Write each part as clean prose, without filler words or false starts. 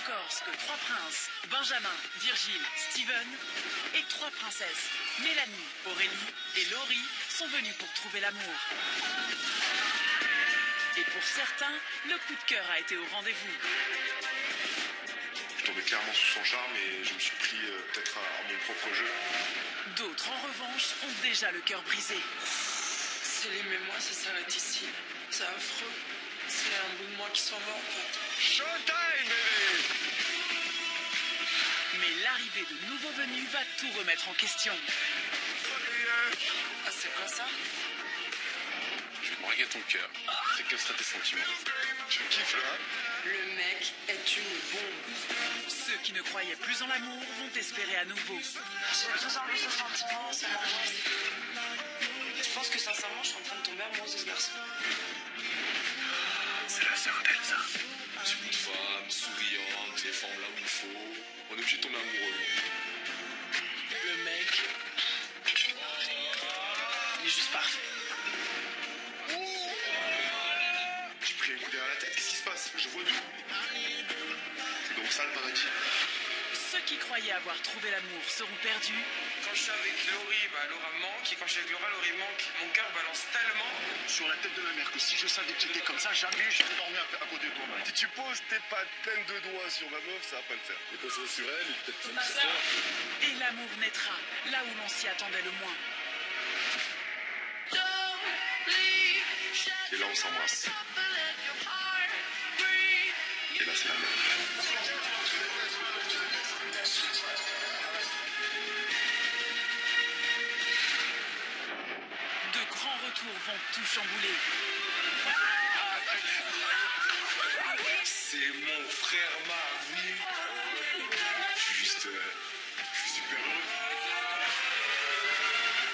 Corse que 3 princes, Benjamin, Virgile, Steven, et 3 princesses, Mélanie, Aurélie et Laurie, sont venus pour trouver l'amour. Et pour certains, le coup de cœur a été au rendez-vous. Je tombais clairement sous son charme et je me suis pris peut-être à mon propre jeu. D'autres, en revanche, ont déjà le cœur brisé. Célim et moi, ça s'arrête ici. C'est affreux. C'est un bout de moi qui s'en va, en fait. Showtime, bébé! Mais l'arrivée de nouveaux venus va tout remettre en question. Ah, c'est quoi ça? Je vais braguer ton cœur. C'est quels seraient tes sentiments? Tu kiffes là? Le mec est une bombe. Ceux qui ne croyaient plus en l'amour vont espérer à nouveau. J'ai de plus en plus de sentiments, ça m'angoisse. Je pense que sincèrement, je suis en train de tomber amoureuse de ce garçon. C'est la sœur d'Elsa. Petit bout de femme, souriante, les formes là où il faut. On est obligé de tomber amoureux. Le mec, il est juste parfait. J'ai pris un coup derrière la tête. Qu'est-ce qui se passe? Je vois d'où? C'est donc ça le paradis. Ceux qui croyaient avoir trouvé l'amour seront perdus. Quand je suis avec Laurie, Laura manque. Et quand je suis avec Laura, Laurie manque. Mon cœur balance tellement. Sur la tête de ma mère que si je savais que j'étais comme ça, jamais je serais dormi à côté de toi. Si tu poses tes pattes pleines de doigts sur ma meuf, ça va pas le faire. Et poser sur elle, et peut-être même sur toi. Et l'amour naîtra là où l'on s'y attendait le moins. Et là, on s'embrasse. Et là, c'est la merde. De grands retours vont tout chambouler. C'est mon frère Marvin. Je suis super heureux.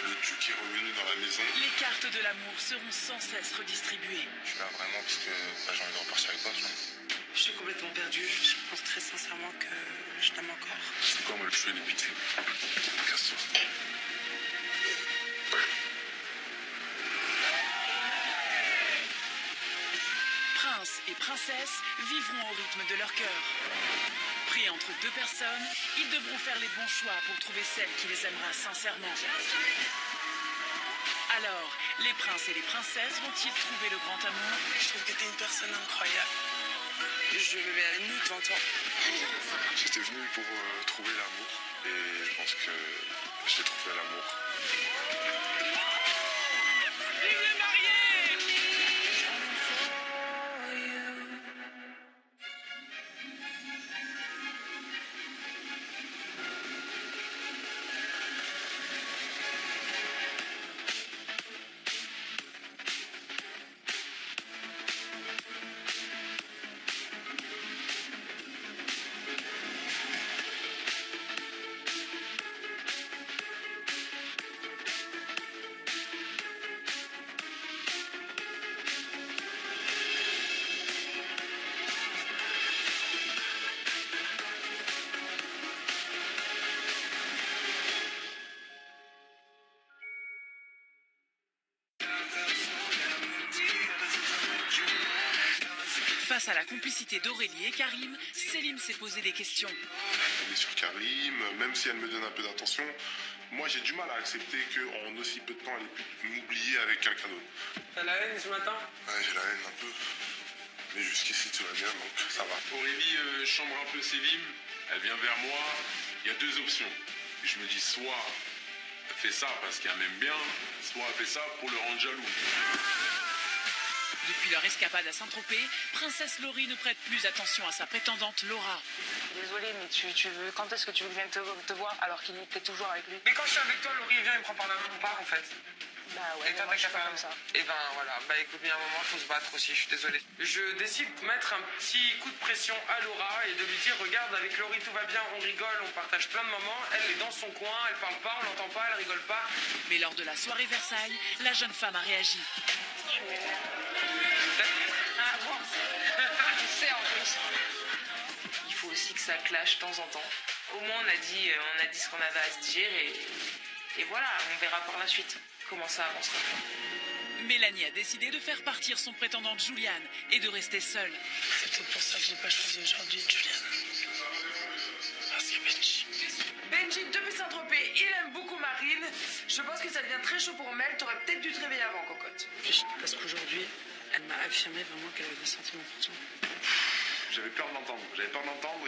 Le Dieu qui est revenu dans la maison. Les cartes de l'amour seront sans cesse redistribuées. Je suis là vraiment parce que j'ai envie de repartir avec toi, tu vois. Je suis complètement perdue. Je pense très sincèrement que je t'aime encore. C'est quoi, moi, le cheveu, les vite fait. Casse-toi. Princes et princesses vivront au rythme de leur cœur. Pris entre deux personnes, ils devront faire les bons choix pour trouver celle qui les aimera sincèrement. Alors, les princes et les princesses vont-ils trouver le grand amour? Je trouve que t'es une personne incroyable. Je me mets à nu devant toi. J'étais venu pour trouver l'amour. Et je pense que j'ai trouvé l'amour. Face à la complicité d'Aurélie et Karim, Célim s'est posé des questions. On est sur Karim, même si elle me donne un peu d'attention, moi j'ai du mal à accepter qu'en aussi peu de temps elle ait pu m'oublier avec quelqu'un d'autre. T'as la haine ce matin? Ouais, j'ai la haine un peu. Mais jusqu'ici tout va bien, donc ça va. Aurélie chambre un peu Célim. Elle vient vers moi. Il y a deux options. Et je me dis soit elle fait ça parce qu'elle m'aime bien, soit elle fait ça pour le rendre jaloux. Depuis leur escapade à Saint-Tropez, Princesse Laurie ne prête plus attention à sa prétendante Laura. Désolée, mais tu veux. Quand est-ce que tu veux que je vienne te voir alors qu'il était toujours avec lui? Mais quand je suis avec toi, Laurie vient, il me prend par la main ou pas en fait. Bah ouais, Et toi, moi, t'as je qu'à suis pas faire comme ça. Et ben voilà, écoute, bien un moment, faut se battre aussi, je suis désolé. Je décide de mettre un petit coup de pression à Laura et de lui dire, regarde, avec Laurie tout va bien, on rigole, on partage plein de moments, elle est dans son coin, elle parle pas, on l'entend pas, elle rigole pas. Mais lors de la soirée Versailles, la jeune femme a réagi. Tu m'énerves. Ah bon? Tu sais en plus. Il faut aussi que ça clash de temps en temps. Au moins on a dit ce qu'on avait à se dire et voilà, on verra par la suite comment ça avancera. Mélanie a décidé de faire partir son prétendante Juliane et de rester seule. C'est peut-être pour ça que j'ai pas choisi aujourd'hui, Juliane. Je pense que ça devient très chaud pour Mel. T'aurais peut-être dû te réveiller avant, cocotte. Parce qu'aujourd'hui, elle m'a affirmé vraiment qu'elle avait des sentiments pour toi. J'avais peur de l'entendre.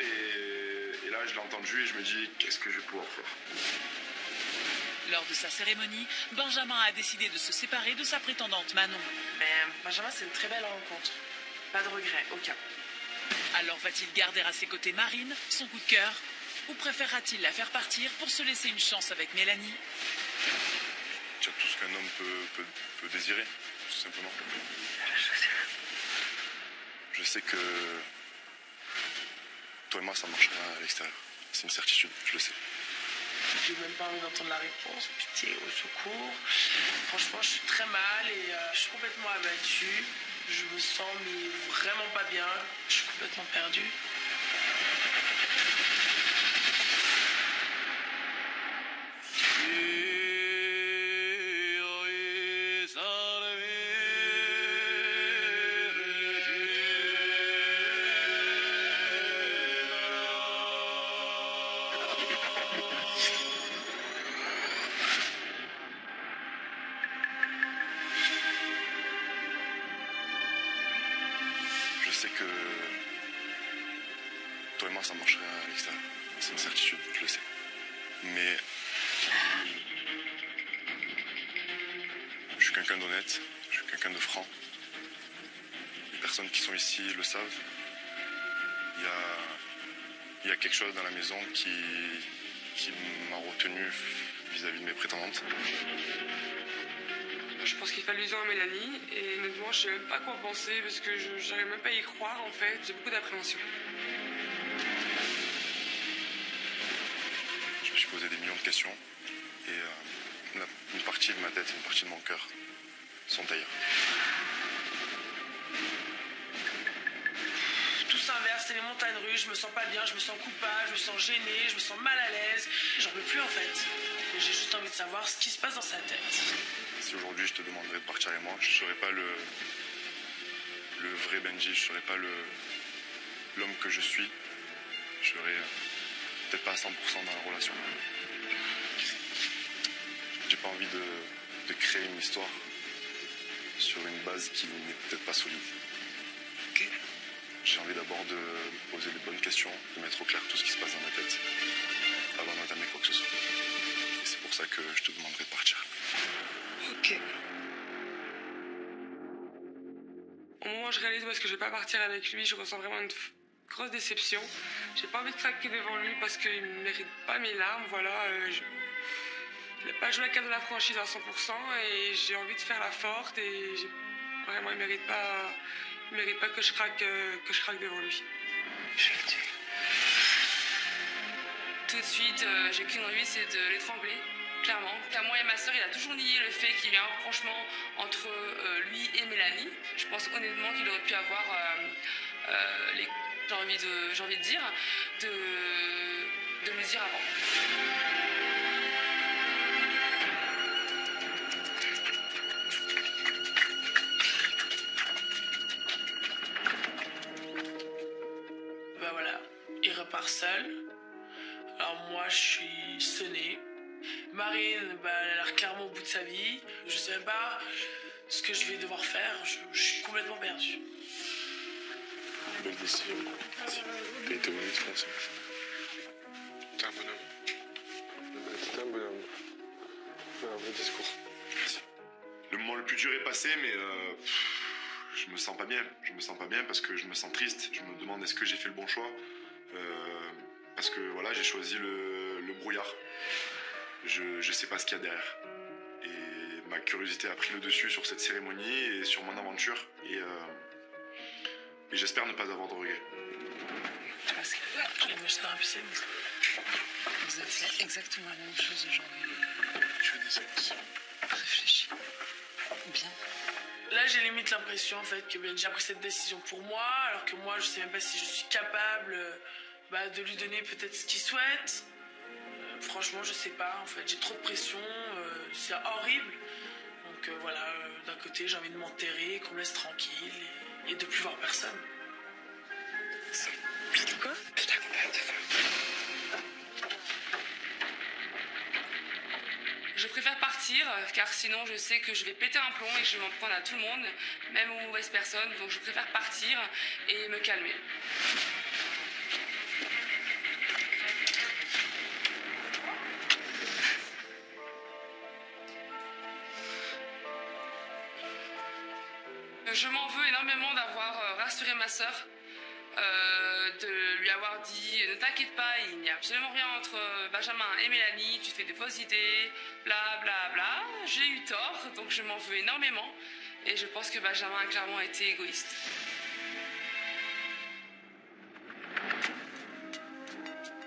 Et là, je l'ai entendu et je me dis, qu'est-ce que je vais pouvoir faire? Lors de sa cérémonie, Benjamin a décidé de se séparer de sa prétendante Manon. Benjamin, c'est une très belle rencontre. Pas de regret, aucun. Alors va-t-il garder à ses côtés Marine, son coup de cœur, ou préférera-t-il la faire partir pour se laisser une chance avec Mélanie? Tu as tout ce qu'un homme peut désirer, tout simplement. Je sais que toi et moi, ça marchera à l'extérieur. C'est une certitude, je le sais. J'ai même pas envie d'entendre la réponse. Pitié, au secours. Franchement, je suis très mal et je suis complètement abattue. Je me sens mais vraiment pas bien. Je suis complètement perdue. Je sais que toi et moi, ça marcherait à l'extérieur. C'est une certitude, je le sais. Mais je suis quelqu'un d'honnête, je suis quelqu'un de franc. Les personnes qui sont ici le savent. Il y a quelque chose dans la maison qui m'a retenu vis-à-vis de mes prétendantes. Je pense qu'il fallait à Mélanie et honnêtement je sais même pas quoi penser parce que j'arrive même pas à y croire en fait. J'ai beaucoup d'appréhension. Je me suis posé des millions de questions et une partie de ma tête et une partie de mon cœur sont ailleurs. Tout s'inverse, c'est les montagnes russes. Je me sens pas bien, je me sens coupable, je me sens gênée, je me sens mal à l'aise. J'en peux plus en fait. Et j'ai juste envie de savoir ce qui se passe dans sa tête. Si aujourd'hui je te demanderais de partir avec moi, je ne serais pas le vrai Benji, je ne serais pas l'homme que je suis. Je serais peut-être pas à 100% dans la relation. J'ai pas envie de créer une histoire sur une base qui n'est peut-être pas solide. J'ai envie d'abord de me poser les bonnes questions, de mettre au clair tout ce qui se passe dans ma tête, avant d'entamer quoi que ce soit. Et c'est pour ça que je te demanderai de partir. Ok. Au moment où je réalise parce que je vais pas partir avec lui, je ressens vraiment une grosse déception. J'ai pas envie de craquer devant lui parce qu'il ne mérite pas mes larmes, voilà. Il n'a pas joué la carte de la franchise à 100% et j'ai envie de faire la forte et vraiment il mérite pas que je craque devant lui. Je vais le tuer. Tout de suite, j'ai qu'une envie, c'est de l'étrangler. Clairement. Car moi et ma soeur, il a toujours nié le fait qu'il y ait un rapprochement entre lui et Mélanie. Je pense honnêtement qu'il aurait pu avoir j'ai envie de dire, de le dire avant. Bah voilà, il repart seul. Alors moi, je suis sonnée. Marine, bah, elle a l'air clairement au bout de sa vie. Je sais même pas ce que je vais devoir faire. Je suis complètement perdue. Belle décision. T'as été honnête, François. T'es un bonhomme. T'es un bonhomme. Un vrai discours. Merci. Le moment le plus dur est passé, mais je me sens pas bien. Je me sens pas bien parce que je me sens triste. Je me demande est-ce que j'ai fait le bon choix. Parce que voilà, j'ai choisi le brouillard. Je sais pas ce qu'il y a derrière. Et ma curiosité a pris le dessus sur cette cérémonie et sur mon aventure. Et j'espère ne pas avoir de regrets. Parce que je vais me jeter dans la piscine. Vous avez fait exactement la même chose aujourd'hui. Je fais des émotions. Réfléchis. Bien. Là, j'ai limite l'impression en fait que Benji a pris cette décision pour moi, alors que moi, je sais même pas si je suis capable de lui donner peut-être ce qu'il souhaite. Franchement, je sais pas. En fait, j'ai trop de pression. C'est horrible. Donc voilà, d'un côté, j'ai envie de m'enterrer, qu'on me laisse tranquille et de plus voir personne. Quoi? Putain, combien de feu. Je préfère partir partir, car sinon je sais que je vais péter un plomb et que je vais m'en prendre à tout le monde, même aux mauvaises personnes, donc je préfère partir et me calmer. Je m'en veux énormément d'avoir rassuré ma sœur, de lui avoir dit ne t'inquiète pas, il n'y a absolument rien entre Benjamin et Mélanie, tu fais des fausses idées, bla bla bla. J'ai eu tort, donc je m'en veux énormément et je pense que Benjamin a clairement été égoïste.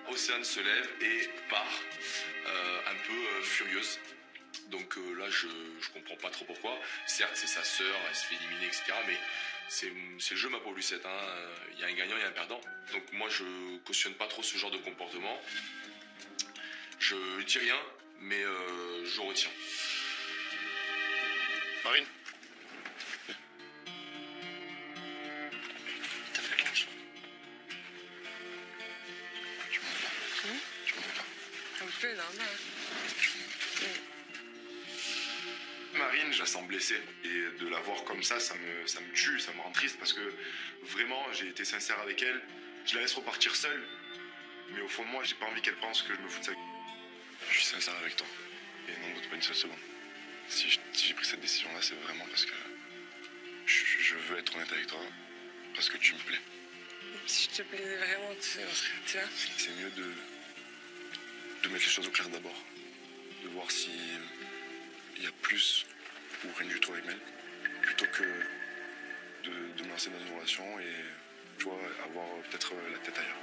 Océane se lève et part, un peu furieuse. Donc là, je comprends pas trop pourquoi. Certes, c'est sa sœur, elle se fait éliminer, etc. Mais c'est le jeu, ma pauvre Lucette. Il y a un gagnant, il y a un perdant. Donc moi, je cautionne pas trop ce genre de comportement. Je dis rien, mais je retiens. Marine. T'as fait le lunch. Tu m'en veux pas. Un peu normal. Marine, je la sens blessée. Et de la voir comme ça me tue, ça me rend triste parce que vraiment, j'ai été sincère avec elle. Je la laisse repartir seule. Mais au fond de moi, j'ai pas envie qu'elle pense que je me fous de sa gueule. Je suis sincère avec toi. Et n'en doute pas une seule seconde. Si j'ai pris cette décision-là, c'est vraiment parce que je veux être honnête avec toi. Parce que tu me plais. Si je te plaisais vraiment, tu vois. C'est mieux de mettre les choses au clair d'abord. De voir si il y a plus ou rien du tout avec Mel. Plutôt que de me lancer dans une relation et tu vois, avoir peut-être la tête ailleurs.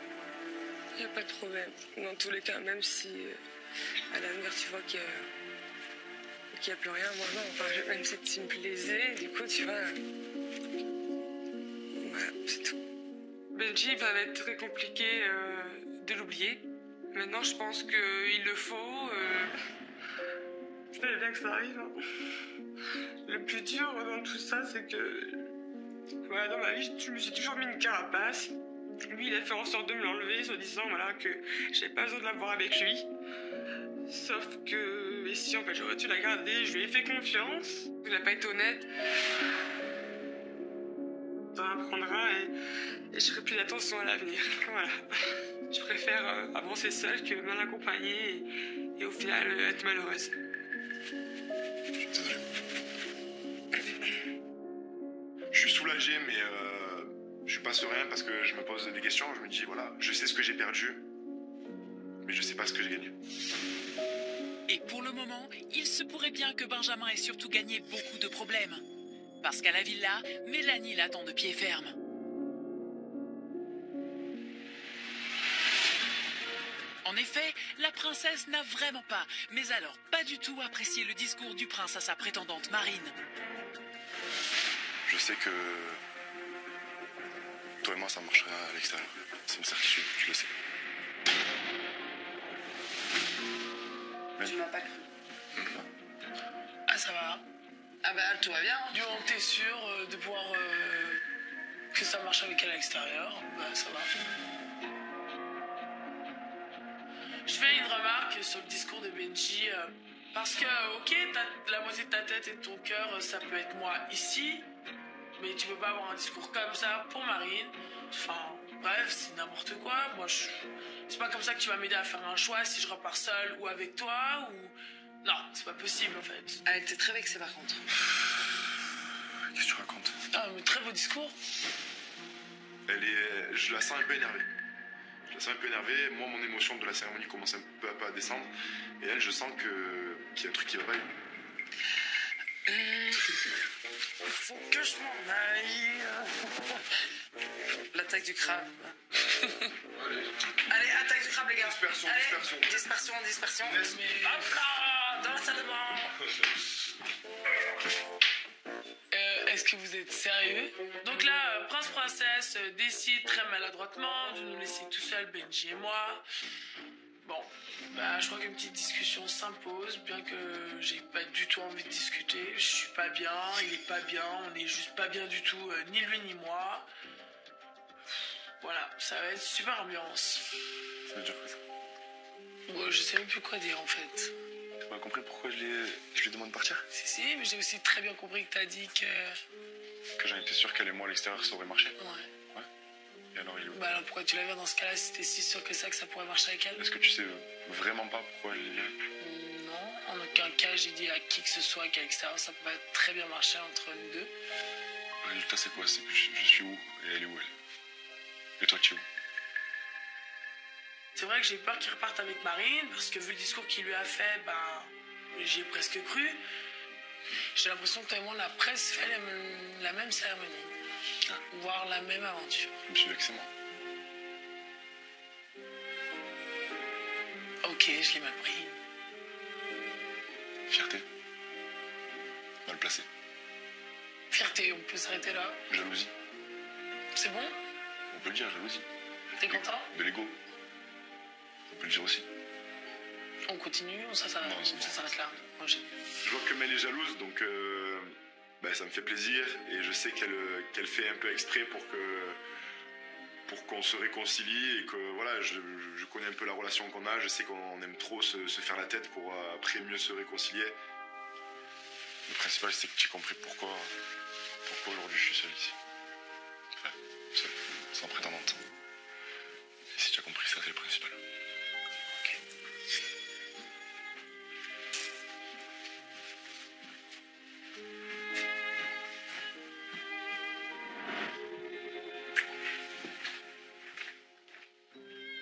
Il n'y a pas de problème. Dans tous les cas, même si à l'avenir tu vois qu'il n'y a plus rien, moi non. Enfin, même si tu me plaisais, du coup, tu vois. Voilà, c'est tout. Benji va être très compliqué de l'oublier. Maintenant, je pense qu'il le faut. Je savais bien que ça arrive. Hein. Le plus dur dans tout ça, c'est que voilà, dans ma vie, je me suis toujours mis une carapace. Lui, il a fait en sorte de me l'enlever, en disant voilà, que j'avais pas besoin de l'avoir avec lui. Sauf que, et si en fait j'aurais dû la garder, je lui ai fait confiance. Il n'a pas été honnête. Ça apprendra et je ferai plus d'attention à l'avenir. Voilà. Je préfère avancer seule que mal accompagnée et au final être malheureuse. Je suis désolé. Je suis soulagé, mais je suis pas serein parce que je me pose des questions. Je me dis, voilà, je sais ce que j'ai perdu, mais je sais pas ce que j'ai gagné. Et pour le moment, il se pourrait bien que Benjamin ait surtout gagné beaucoup de problèmes. Parce qu'à la villa, Mélanie l'attend de pied ferme. En effet, la princesse n'a vraiment pas, mais alors pas du tout apprécié le discours du prince à sa prétendante Marine. Je sais que toi et moi, ça marchera à l'extérieur. C'est une certitude, tu le sais. Tu m'as pas cru. Ah, ça va. Ah bah, tout va bien. Du moment que t'es sûr de pouvoir que ça marche avec elle à l'extérieur, bah ça va. Je fais une remarque sur le discours de Benji. Parce que, ok, la moitié de ta tête et de ton cœur, ça peut être moi ici. Mais tu peux pas avoir un discours comme ça pour Marine. Enfin, bref, c'est n'importe quoi. Moi, c'est pas comme ça que tu vas m'aider à faire un choix si je repars seule ou avec toi ou... Non, c'est pas possible en fait. Elle était très vexée par contre. Qu'est-ce que tu racontes? Ah, mais très beau discours. Je la sens un peu énervée. Moi, mon émotion de la cérémonie commence un peu à descendre. Et elle, je sens qu'il y a un truc qui va pas. Faut que je m'en aille. L'attaque du crabe. Allez, attaque du crabe, les gars. Dispersion, allez, dispersion. Mais... Hop là, dans la salle de bain. Est-ce que vous êtes sérieux? Donc là, prince-princesse décide très maladroitement de nous laisser tout seuls, Benji et moi. Bon, bah, je crois qu'une petite discussion s'impose, bien que j'ai pas du tout envie de discuter. Je suis pas bien, il est pas bien, on est juste pas bien du tout, ni lui ni moi. Voilà, ça va être super ambiance. Ça veut dire quoi ça? Bon, je sais même plus quoi dire en fait. T'es pas compris pourquoi je lui demande de partir? Si, mais j'ai aussi très bien compris que t'as dit que... Que j'en étais sûr qu'elle et moi à l'extérieur ça aurait marché. Ouais. Et alors il est où? Bah alors pourquoi tu l'as viré dans ce cas-là si t'es si sûr que ça pourrait marcher avec elle? Est-ce que tu sais vraiment pas pourquoi je l'ai viré? Non, en aucun cas j'ai dit à qui que ce soit qu'à l'extérieur ça pourrait très bien marcher entre nous deux. Le résultat c'est quoi? C'est que je suis où et elle est où elle? Et toi tu es où? C'est vrai que j'ai peur qu'il reparte avec Marine, parce que vu le discours qu'il lui a fait, j'y ai presque cru. J'ai l'impression que toi et moi, on a presque fait la même cérémonie, voire la même aventure. Je me suis vexé moi. Ok, je l'ai mal pris. Fierté. Mal placé. Fierté, on peut s'arrêter là. Jalousie. C'est bon? On peut le dire, jalousie. T'es content? De l'ego. On peut le dire aussi. On continue ou ça s'arrête là? Moi, je vois que Mel est jalouse, donc ça me fait plaisir. Et je sais qu'elle fait un peu exprès pour qu'on se réconcilie. Et que voilà, je connais un peu la relation qu'on a. Je sais qu'on aime trop se faire la tête pour après mieux se réconcilier. Le principal, c'est que tu as compris pourquoi aujourd'hui je suis seul ici. Enfin, seul, sans prétendante. Et si tu as compris ça, c'est le principal. Ok.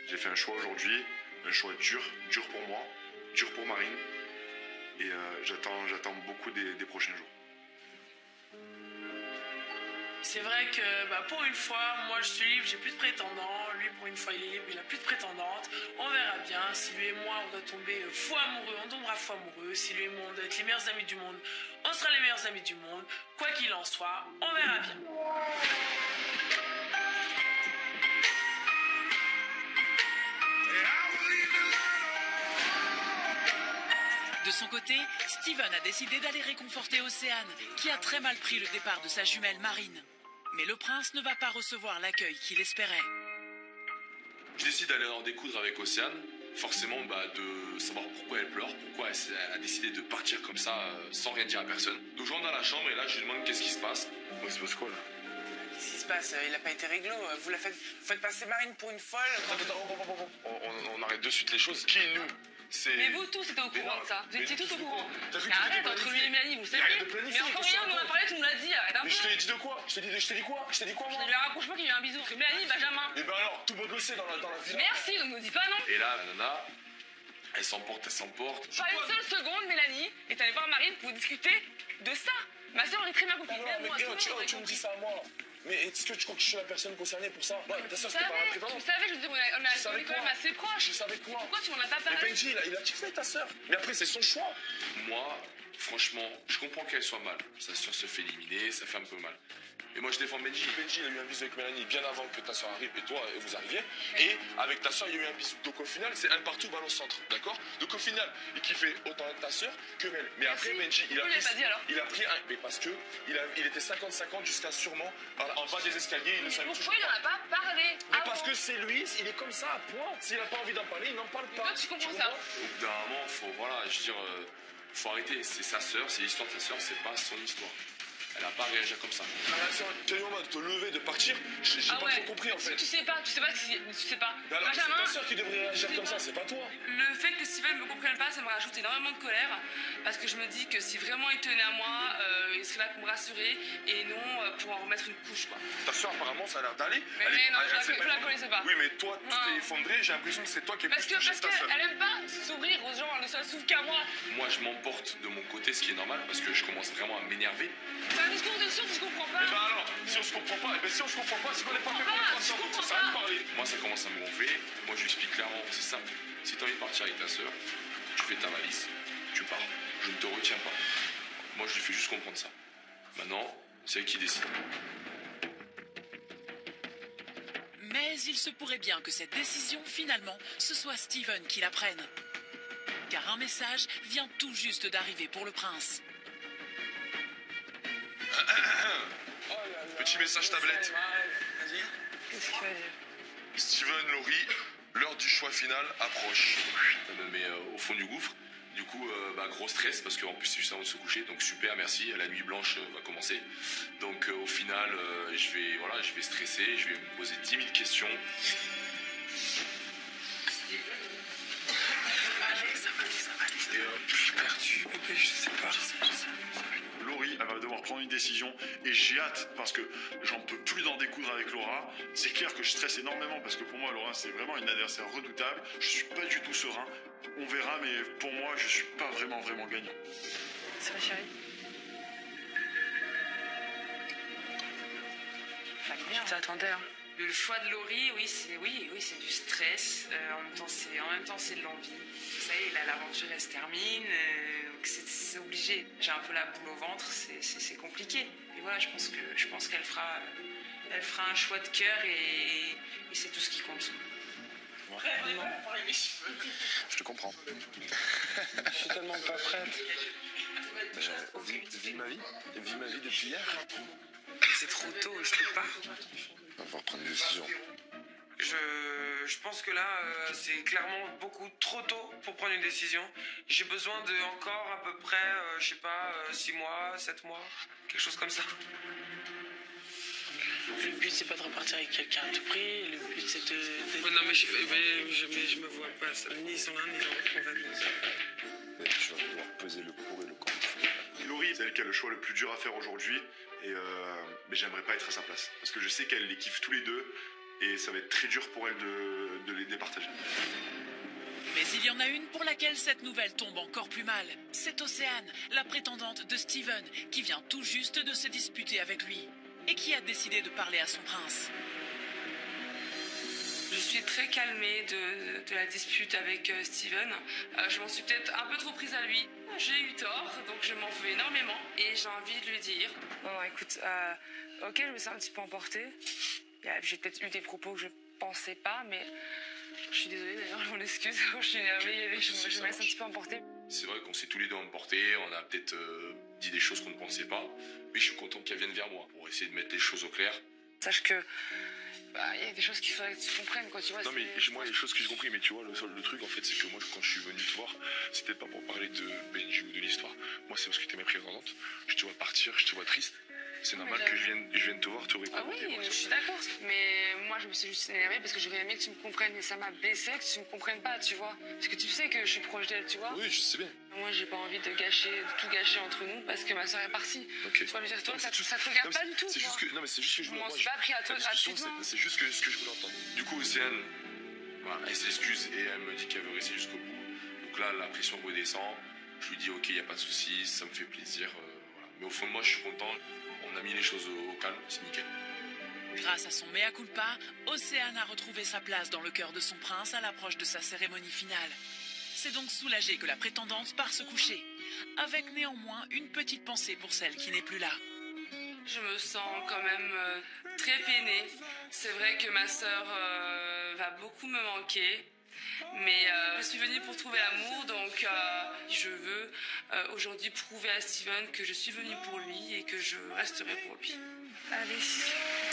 J'ai fait un choix aujourd'hui, un choix dur pour moi, dur pour Marine. Et j'attends beaucoup des prochains jours. C'est vrai que pour une fois, moi je suis libre, j'ai plus de prétendants. Lui, pour une fois, il est libre, il a plus de prétendantes. On verra bien. Si lui et moi, on doit tomber fou amoureux, on tombera fou amoureux. Si lui et moi, on doit être les meilleurs amis du monde, on sera les meilleurs amis du monde. Quoi qu'il en soit, on verra bien. De son côté, Steven a décidé d'aller réconforter Océane, qui a très mal pris le départ de sa jumelle Marine. Mais le prince ne va pas recevoir l'accueil qu'il espérait. Je décide d'aller en découdre avec Océane, forcément de savoir pourquoi elle pleure, pourquoi elle a décidé de partir comme ça sans rien dire à personne. Donc je rentre dans la chambre et là je lui demande qu'est-ce qui se passe. Il se passe quoi là? Qu'est-ce qui se passe? Il a pas été réglo. Vous faites passer Marine pour une folle. On arrête de suite les choses. Qui est nous? Mais vous tous étiez au courant de ça. Vous étiez tous au courant. Mais arrête, entre lui et Mélanie, vous savez. Mais encore rien, on en a parlé, tu nous l'as dit, arrête un peu. Mais je t'ai dit de quoi? Je t'ai dit quoi moi? Je lui raccroche pas qu'il y a eu un bisou. Parce que Mélanie, Benjamin. Et alors, tout le monde le sait dans la villa. Merci, donc nous dis pas non. Et là, la nana, elle s'emporte. Pas une seule seconde, Mélanie, est allée voir Marine pour discuter de ça. Ma soeur aurait très bien compris. Tu me dis ça à moi. Mais est-ce que tu crois que je suis la personne concernée pour ça? Ouais, ta soeur, Tu c'était pas un prétendant. savais, je veux dire, on est quand même assez proches. Je savais quoi? Pourquoi tu m'en as pas Mais parlé? Benji, il a kiffé ta soeur. Mais après, c'est son choix. Moi, franchement, je comprends qu'elle soit mal. Sa soeur se fait éliminer, ça fait un peu mal. Et moi, je défends Benji. Benji, il a eu un bisou avec Mélanie bien avant que ta soeur arrive et toi, vous arriviez. Et avec ta soeur, il y a eu un bisou. Donc au final, c'est un partout, balle au centre. D'accord? Donc au final, il kiffait autant ta soeur que Mel. Mais après, Benji, il a pris un. Mais parce que il était 50-50 jusqu'à sûrement en bas des escaliers. Il ne savait toujours Pourquoi il n'en a pas parlé? Mais parce que c'est lui, il est comme ça, point. S'il n'a pas envie d'en parler, il n'en parle pas. Toi, tu comprends ça? Au bout d'un moment, faut arrêter. C'est sa soeur, c'est l'histoire de sa soeur, c'est pas son histoire. Elle a pas réagi comme ça. Tu as eu en mode de te lever, de partir, j'ai pas trop compris en fait. Tu sais pas si. Tu sais pas. Alors, c'est Benjamin, ta soeur qui devrait réagir comme ça, c'est pas toi. le fait que Steven me comprenne pas, ça me rajoute énormément de colère. Parce que je me dis que si vraiment il tenait à moi, il serait là pour me rassurer et non pour en remettre une couche, quoi. Ta soeur, apparemment, ça a l'air d'aller. Mais non, je la connaissais pas. Oui, mais toi, tu t'es effondré, j'ai l'impression que c'est toi qui es Parce plus touché que ta soeur. qu'elle aime pas s'ouvrir aux gens, elle ne se s'ouvre qu'à moi. Moi, je m'emporte de mon côté, ce qui est normal, parce que je commence vraiment à m'énerver. C'est un discours de sourd, tu comprends pas. Eh ben alors, si on se comprend pas, si on se comprend pas, si on n'est pas fait pour les croissants, donc ça sert à rien de parler. Moi, ça commence à me gonfler. Moi, je lui explique clairement, c'est simple. Si tu as envie de partir avec ta soeur, tu fais ta valise, tu pars. Je ne te retiens pas. Moi, je lui fais juste comprendre ça. Maintenant, c'est elle qui décide. Mais il se pourrait bien que cette décision, finalement, ce soit Steven qui la prenne. Car un message vient tout juste d'arriver pour le prince. Petit message tablette. Qu'est-ce que tu vas dire? Steven, Laurie, l'heure du choix final approche. Ça me met au fond du gouffre. Du coup, gros stress parce qu'en plus c'est juste avant de se coucher, donc super, merci. La nuit blanche va commencer. Donc au final, je vais stresser, je vais me poser 10 000 questions. Je suis perdu, bébé, je sais pas. Laurie, elle va devoir prendre une décision et j'ai hâte parce que j'en peux plus d'en découdre avec Laura. C'est clair que je stresse énormément parce que pour moi, Laura, c'est vraiment une adversaire redoutable. Je suis pas du tout serein. On verra, mais pour moi, je suis pas vraiment gagnant. Ça va, chérie? Je t'attendais, hein. Le choix de Laurie, oui, c'est du stress. En même temps, c'est de l'envie. Ça y est, là, l'aventure, elle se termine. Donc c'est obligé. J'ai un peu la boule au ventre. C'est compliqué. Et voilà, je pense qu'elle fera un choix de cœur et c'est tout ce qui compte. Je te comprends. Je suis tellement pas prête. Vis ma vie depuis hier. C'est trop tôt, je peux pas. On va devoir prendre une décision. Je pense que là, c'est clairement beaucoup trop tôt pour prendre une décision. J'ai besoin de encore à peu près, 6 mois, 7 mois, quelque chose comme ça. Le but, c'est pas de repartir avec quelqu'un à tout prix. Le but, c'est de... Non, mais je me vois pas. Ni sur l'un, ni sur l'autre. On va nous... Tu vas devoir peser le pour et le contre. Laurie, c'est elle qui a le choix le plus dur à faire aujourd'hui. Mais j'aimerais pas être à sa place. Parce que je sais qu'elle les kiffe tous les deux. Et ça va être très dur pour elle de les départager. Mais il y en a une pour laquelle cette nouvelle tombe encore plus mal. C'est Océane, la prétendante de Steven, qui vient tout juste de se disputer avec lui. Et qui a décidé de parler à son prince. Je suis très calmée de la dispute avec Steven. Je m'en suis peut-être un peu trop prise à lui. J'ai eu tort, donc je m'en veux énormément. Et j'ai envie de lui dire... Non, écoute, ok, je me sens un petit peu emportée. J'ai peut-être eu des propos que je pensais pas, mais... Je suis désolée d'ailleurs, je m'en excuse. Je suis énervée, je me laisse un petit peu emporter. C'est vrai qu'on s'est tous les deux emportés, on a peut-être dit des choses qu'on ne pensait pas. Mais je suis content qu'elle vienne vers moi pour essayer de mettre les choses au clair. Sache que... il y a des choses qu'il faudrait que tu comprennes, quoi, tu vois. Non, mais moi, les choses que j'ai compris, mais tu vois, le truc, en fait, c'est que moi, quand je suis venu te voir, c'était pas pour parler de Benji ou de l'histoire. Moi, c'est parce que t'es ma prétendante. Je te vois partir, je te vois triste. C'est normal que je vienne te voir, te réconforter. Ah oui, je suis d'accord. Mais moi, je me suis juste énervée parce que j'aurais aimé que tu me comprennes. Et ça m'a blessée que tu me comprennes pas, tu vois. Parce que tu sais que je suis proche d'elle, tu vois. Oui, je sais bien. Moi, j'ai pas envie de tout gâcher entre nous parce que ma soeur est partie. Okay. Tu vois, je veux dire, toi, ça te regarde pas du tout. C'est juste que, non, mais c'est juste que je voulais. On s'est pas pris à toi gratuitement. C'est juste ce que je voulais entendre. Du coup, Océane, elle s'excuse et elle me dit qu'elle veut rester jusqu'au bout. Donc là, la pression redescend. Je lui dis, ok, il n'y a pas de souci, ça me fait plaisir. Voilà. Mais au fond de moi, je suis content. On a mis les choses au calme, c'est nickel. Grâce à son mea culpa, Océane a retrouvé sa place dans le cœur de son prince à l'approche de sa cérémonie finale. C'est donc soulagé que la prétendante part se coucher, avec néanmoins une petite pensée pour celle qui n'est plus là. Je me sens quand même très peinée. C'est vrai que ma sœur va beaucoup me manquer. Mais je suis venue pour trouver l'amour, donc je veux aujourd'hui prouver à Steven que je suis venue pour lui et que je resterai pour lui. Allez,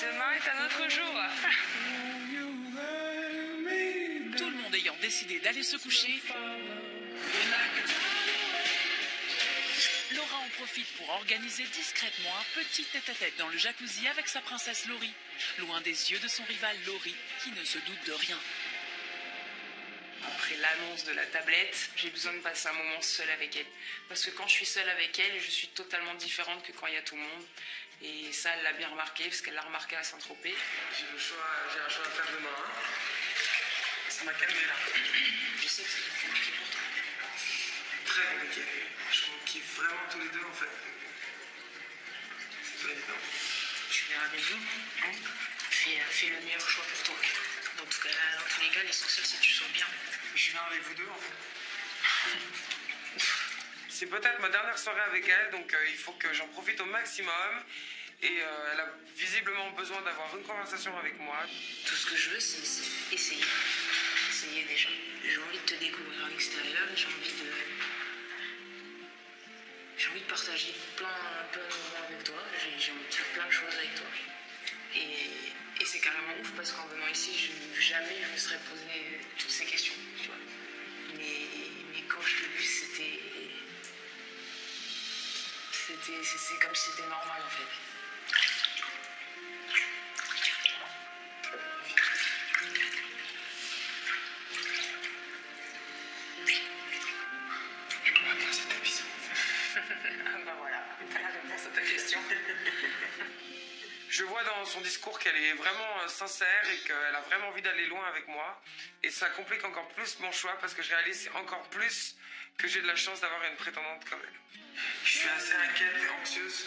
demain est un autre jour. Tout le monde ayant décidé d'aller se coucher, Laura en profite pour organiser discrètement un petit tête-à-tête dans le jacuzzi avec sa princesse Laurie, loin des yeux de son rival Laurie qui ne se doute de rien. Après l'annonce de la tablette, j'ai besoin de passer un moment seule avec elle. Parce que quand je suis seule avec elle, je suis totalement différente que quand il y a tout le monde. Et ça, elle l'a bien remarqué, parce qu'elle l'a remarqué à Saint-Tropez. J'ai un choix à faire demain. Ça m'a calmé là. Je sais que c'est compliqué pour toi. Très compliqué. Je vous kiffe vraiment tous les deux en fait. C'est pas évident. Je viens avec vous. Fais le meilleur choix pour toi. Dans tous les cas, l'essentiel c'est que tu sois bien. Je viens avec vous deux en fait. C'est peut-être ma dernière soirée avec elle, donc il faut que j'en profite au maximum. Et elle a visiblement besoin d'avoir une conversation avec moi. Tout ce que je veux, c'est essayer. Essayer déjà. J'ai envie de te découvrir à l'extérieur, j'ai envie de partager plein de moments avec toi, j'ai envie de faire plein de choses avec toi. Et c'est carrément ouf parce qu'en venant ici, jamais je me serais posé toutes ces questions, tu vois. Mais quand je l'ai vu, c'était C'est comme si c'était normal en fait. Je vois dans son discours qu'elle est vraiment sincère et qu'elle a vraiment envie d'aller loin avec moi. Et ça complique encore plus mon choix parce que je réalise encore plus que j'ai de la chance d'avoir une prétendante comme elle. Je suis assez inquiète et anxieuse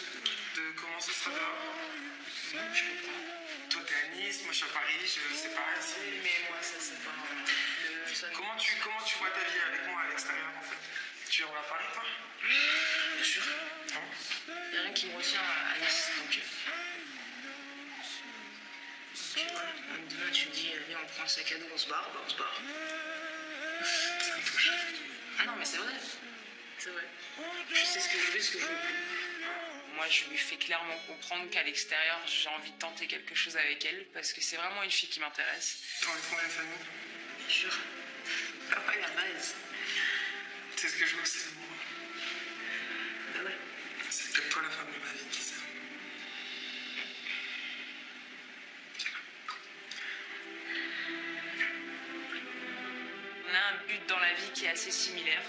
de comment ce sera dehors. Je comprends. Toi t'es à Nice, moi je suis à Paris, je sais pas si... Mais moi ça c'est pas normal. Comment tu vois ta vie avec moi à l'extérieur en fait? Tu vas à Paris toi? Bien sûr. Il n'y a rien qui me retient à Nice donc... voilà. Demain tu me dis viens on prend un sac à dos, on se barre, bah on se barre. Ça me touche. Ah non mais c'est vrai. C'est vrai. Je sais ce que je veux, ce que je veux plus. Moi je lui fais clairement comprendre qu'à l'extérieur j'ai envie de tenter quelque chose avec elle parce que c'est vraiment une fille qui m'intéresse. T'as envie de fonder une famille? Bien sûr. Papa la base. C'est ce que je veux, c'est moi. Bah ouais. C'est peut-être toi la femme de ma vie, qui sait. On a un but dans la vie qui est assez similaire.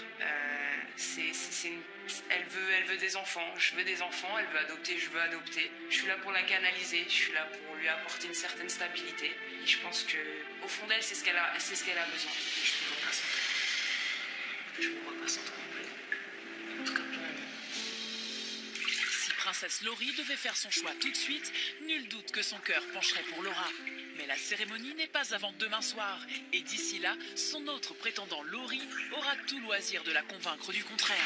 Elle veut des enfants, je veux des enfants, elle veut adopter, je veux adopter. Je suis là pour la canaliser, je suis là pour lui apporter une certaine stabilité. Et je pense que au fond d'elle, c'est ce qu'elle a besoin. Je me vois pas sans toi non plus. En tout cas, pour le moment. Si Princesse Laurie devait faire son choix tout de suite, nul doute que son cœur pencherait pour Laura. Mais la cérémonie n'est pas avant demain soir. Et d'ici là, son autre prétendant Laurie aura tout loisir de la convaincre du contraire.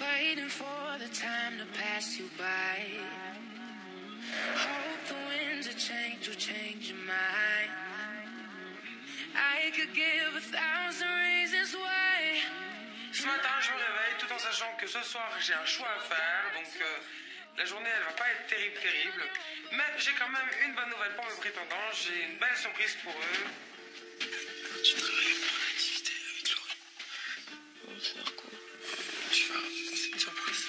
Waiting for the time to pass you by. Hope the winds of change will change your mind. I could give 1,000 reasons why. Ce matin, je me réveille tout en sachant que ce soir, j'ai un choix à faire. Donc, la journée, elle va pas être terrible. Mais j'ai quand même une bonne nouvelle pour mes prétendants. J'ai une belle surprise pour eux. Tu travailles pour une activité avec Laurie. On va faire quoi? C'est une surprise.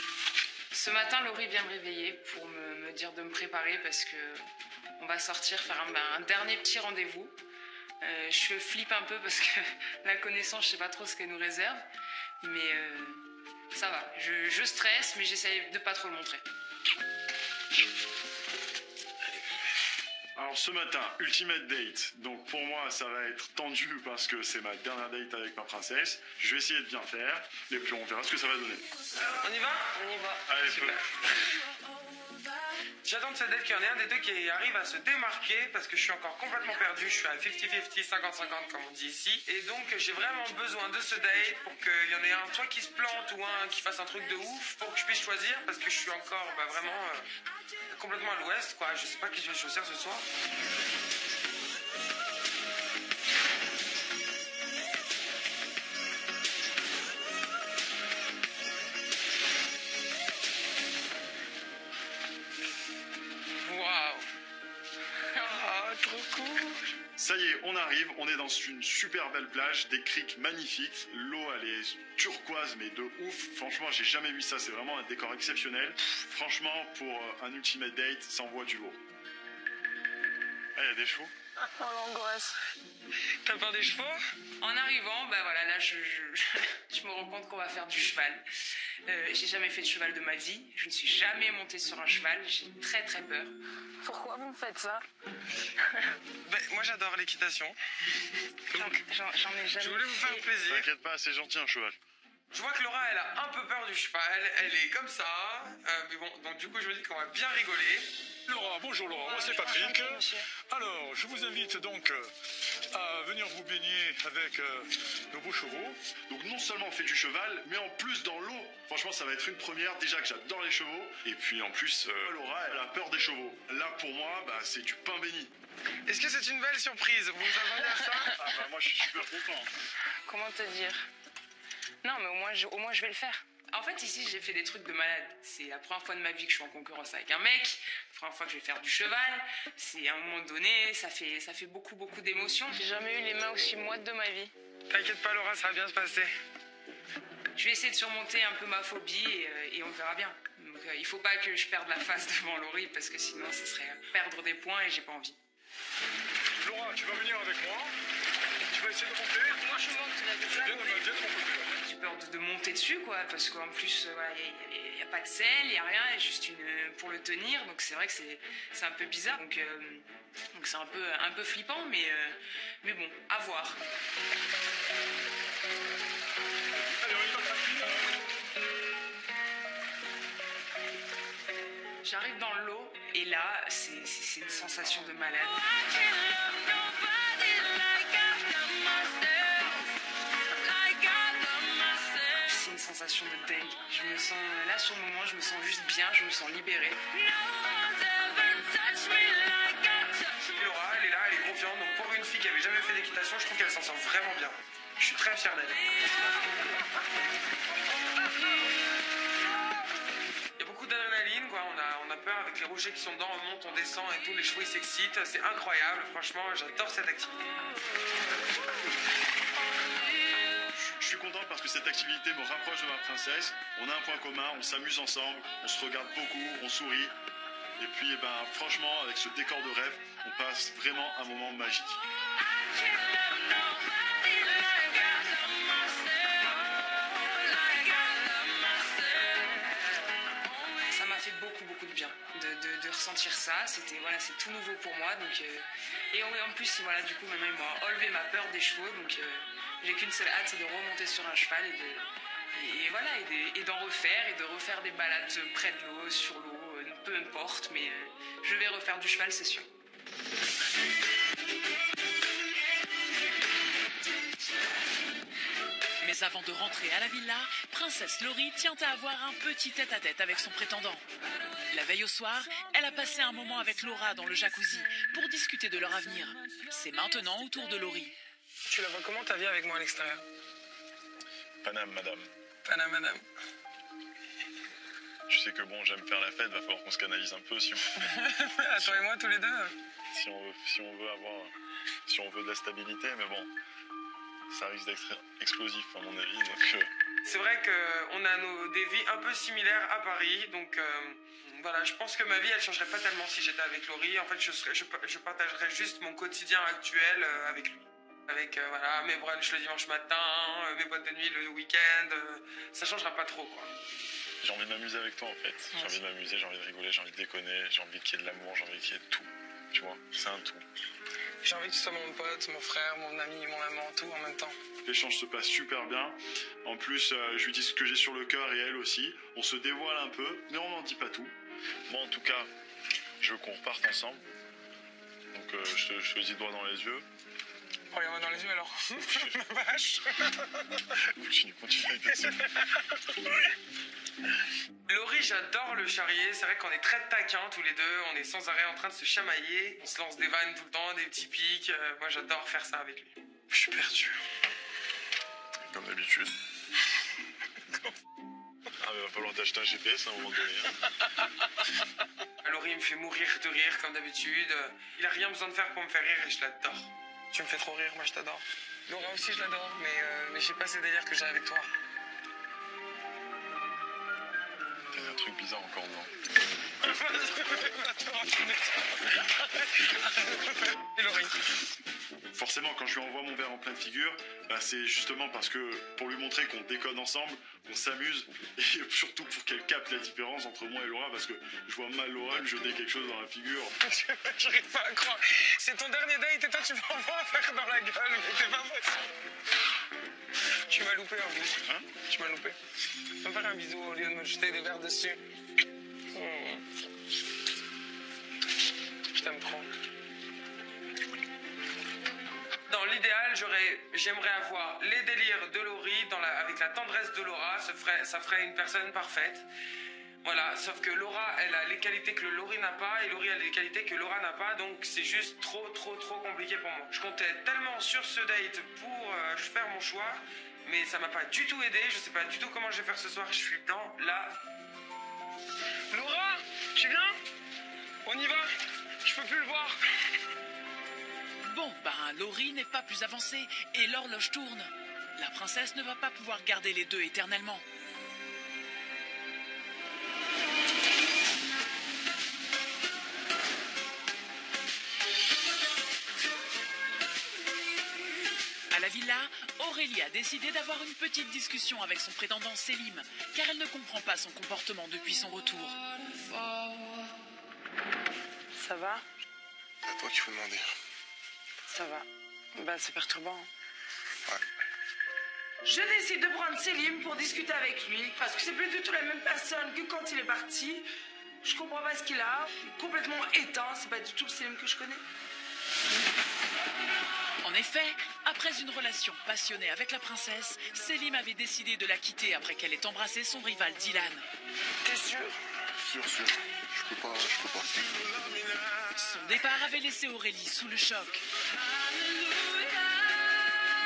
Ce matin, Laurie vient me réveiller pour me dire de me préparer parce que on va sortir faire un dernier petit rendez-vous. Je flippe un peu parce que la connaissance, je sais pas trop ce qu'elle nous réserve. Mais ça va, je stresse, mais j'essaye de pas trop le montrer. Alors ce matin, ultimate date. Donc pour moi, ça va être tendu parce que c'est ma dernière date avec ma princesse. Je vais essayer de bien faire et puis on verra ce que ça va donner. On y va? On y va. Allez, super. J'attends de cette date qu'il y en ait un des deux qui arrive à se démarquer parce que je suis encore complètement perdu. Je suis à 50-50, 50-50 comme on dit ici. Et donc j'ai vraiment besoin de ce date pour qu'il y en ait un soit qui se plante ou un qui fasse un truc de ouf pour que je puisse choisir parce que je suis encore vraiment complètement à l'ouest quoi. Je sais pas qui je vais choisir ce soir. Ça y est, on arrive, on est dans une super belle plage, des criques magnifiques, l'eau elle est turquoise mais de ouf, franchement j'ai jamais vu ça, c'est vraiment un décor exceptionnel. Franchement pour un ultimate date, ça envoie du lourd. Ah, il y a des chevaux. Oh l'angoisse. T'as peur des chevaux? En arrivant, bah voilà, là je me rends compte qu'on va faire du cheval. J'ai jamais fait de cheval de ma vie, je ne suis jamais montée sur un cheval, j'ai très très peur. Pourquoi vous me faites ça? Moi j'adore l'équitation. J'en ai jamais. Je voulais vous faire plaisir. T'inquiète pas, c'est gentil un cheval. Je vois que Laura elle a un peu peur du cheval, elle est comme ça. Mais bon, donc du coup je me dis qu'on va bien rigoler. Laura, bonjour Laura, moi c'est Patrick. Alors, je vous invite donc à venir vous baigner avec nos beaux chevaux. Donc non seulement on fait du cheval, mais en plus dans l'eau. Franchement, ça va être une première. Déjà que j'adore les chevaux. Et puis en plus, Laura, elle a peur des chevaux. Là, pour moi, bah, c'est du pain béni. Est-ce que c'est une belle surprise? Vous vous attendez à ça? Ah bah moi, je suis super content. Comment te dire? Non, mais au moins je vais le faire. En fait, ici, j'ai fait des trucs de malade. C'est la première fois de ma vie que je suis en concurrence avec un mec. La première fois que je vais faire du cheval. C'est à un moment donné, ça fait beaucoup, beaucoup d'émotions. J'ai jamais eu les mains aussi moites de ma vie. T'inquiète pas, Laura, ça va bien se passer. Je vais essayer de surmonter un peu ma phobie et on verra bien. Donc, il faut pas que je perde la face devant Laurie parce que sinon, ce serait perdre des points et j'ai pas envie. Laura, tu vas venir avec moi. Tu vas essayer de monter. Moi, je monte, tu l'as vu ça. Viens de mon côté. J'ai peur de monter dessus, quoi, parce qu'en plus, il n'y a pas de selle, il n'y a rien, il y a juste pour le tenir, donc c'est vrai que c'est un peu bizarre. Donc c'est un peu flippant, mais bon, à voir. Allez, on y va. J'arrive dans l'eau, et là, c'est une sensation de malade. C'est une sensation de dingue. Je me sens, là, sur le moment, je me sens juste bien, je me sens libérée. Laura, elle est là, elle est confiante. Donc pour une fille qui avait jamais fait d'équitation, je trouve qu'elle s'en sort vraiment bien. Je suis très fier d'elle. Il y a beaucoup d'adrénaline, quoi. On a peur avec les rochers qui sont dedans, on monte, on descend et tout, les chevaux ils s'excitent. C'est incroyable, franchement, j'adore cette activité. Je suis content parce que cette activité me rapproche de ma princesse. On a un point commun, on s'amuse ensemble, on se regarde beaucoup, on sourit. Et puis, franchement, avec ce décor de rêve, on passe vraiment un moment magique. Ça m'a fait beaucoup, beaucoup de bien de ressentir ça. C'est tout nouveau pour moi. Donc, et en plus, voilà, du coup, maintenant, ils m'ont enlevé ma peur des chevaux. Donc, j'ai qu'une seule hâte, c'est de remonter sur un cheval et d'en refaire et de refaire des balades près de l'eau, sur l'eau, peu importe, mais je vais refaire du cheval, c'est sûr. Mais avant de rentrer à la villa, Princesse Laurie tient à avoir un petit tête-à-tête avec son prétendant. La veille au soir, elle a passé un moment avec Laura dans le jacuzzi pour discuter de leur avenir. C'est maintenant au tour de Laurie. Tu la vois comment ta vie avec moi à l'extérieur? Paname, madame. Paname, madame. Je sais que bon, j'aime faire la fête, va falloir qu'on se canalise un peu si Toi et moi, tous les deux. si on veut de la stabilité, mais bon, ça risque d'être explosif à mon avis, donc... C'est vrai qu'on a des vies un peu similaires à Paris, donc voilà, je pense que ma vie, elle changerait pas tellement si j'étais avec Laurie. En fait, je partagerais juste mon quotidien actuel avec lui. Avec voilà, mes brunchs le dimanche matin, mes boîtes de nuit le week-end, ça changera pas trop, quoi. J'ai envie de m'amuser avec toi, en fait. J'ai envie de m'amuser, j'ai envie de rigoler, j'ai envie de déconner, j'ai envie qu'il y ait de l'amour, j'ai envie qu'il y ait de tout. Tu vois, c'est un tout. J'ai envie que tu sois mon pote, mon frère, mon ami, mon amant, tout en même temps. L'échange se passe super bien. En plus, je lui dis ce que j'ai sur le cœur et elle aussi. On se dévoile un peu, mais on n'en dit pas tout. Moi, en tout cas, je veux qu'on reparte ensemble. Donc, je te dis droit dans les yeux. Regarde-moi dans les yeux alors. La vache. Continue avec tes Laurie, j'adore le charrier. C'est vrai qu'on est très taquins tous les deux. On est sans arrêt en train de se chamailler. On se lance des vannes tout le temps, des petits pics. Moi, j'adore faire ça avec lui. Je suis perdu. Comme d'habitude. Ah, mais va falloir t'acheter un GPS à un moment donné. Laurie, il me fait mourir de rire comme d'habitude. Il a rien besoin de faire pour me faire rire et je l'adore. Tu me fais trop rire, moi je t'adore. Laura aussi, je l'adore, mais je sais pas ces délires que j'ai avec toi. T'as un truc bizarre encore dedans. Et Laurie. Forcément, quand je lui envoie mon verre en pleine figure, c'est justement parce que pour lui montrer qu'on déconne ensemble, qu'on s'amuse, et surtout pour qu'elle capte la différence entre moi et Laura, parce que je vois mal Laura lui jeter quelque chose dans la figure. J'arrive pas à croire. C'est ton dernier date et toi tu m'envoies un verre dans la gueule, mais t'es pas possible. Tu m'as loupé en plus. Hein? Tu m'as loupé. Tu vas me faire un bisou au lieu de me jeter des verres dessus. Je t'aime trop. Dans l'idéal, j'aimerais avoir les délires de Laurie avec la tendresse de Laura. Ça ferait une personne parfaite. Voilà, sauf que Laura, elle a les qualités que Laurie n'a pas et Laurie a les qualités que Laura n'a pas, donc c'est juste trop compliqué pour moi. Je comptais tellement sur ce date pour faire mon choix mais ça m'a pas du tout aidé. Je sais pas du tout comment je vais faire ce soir. Je suis dans la... Laura, tu viens? On y va? Je peux plus le voir. Bon, Laurie n'est pas plus avancée et l'horloge tourne. La princesse ne va pas pouvoir garder les deux éternellement. À la villa, Aurélie a décidé d'avoir une petite discussion avec son prétendant Selim, car elle ne comprend pas son comportement depuis son retour. Ça va? C'est à toi qu'il faut demander. Ça va. C'est perturbant. Ouais. Je décide de prendre Selim pour discuter avec lui, parce que c'est plus du tout la même personne que quand il est parti. Je comprends pas ce qu'il a. Il est complètement éteint. C'est pas du tout le Selim que je connais. En effet, après une relation passionnée avec la princesse, Selim avait décidé de la quitter après qu'elle ait embrassé son rival Dylan. T'es sûr? Sûr. Je peux pas. Son départ avait laissé Aurélie sous le choc.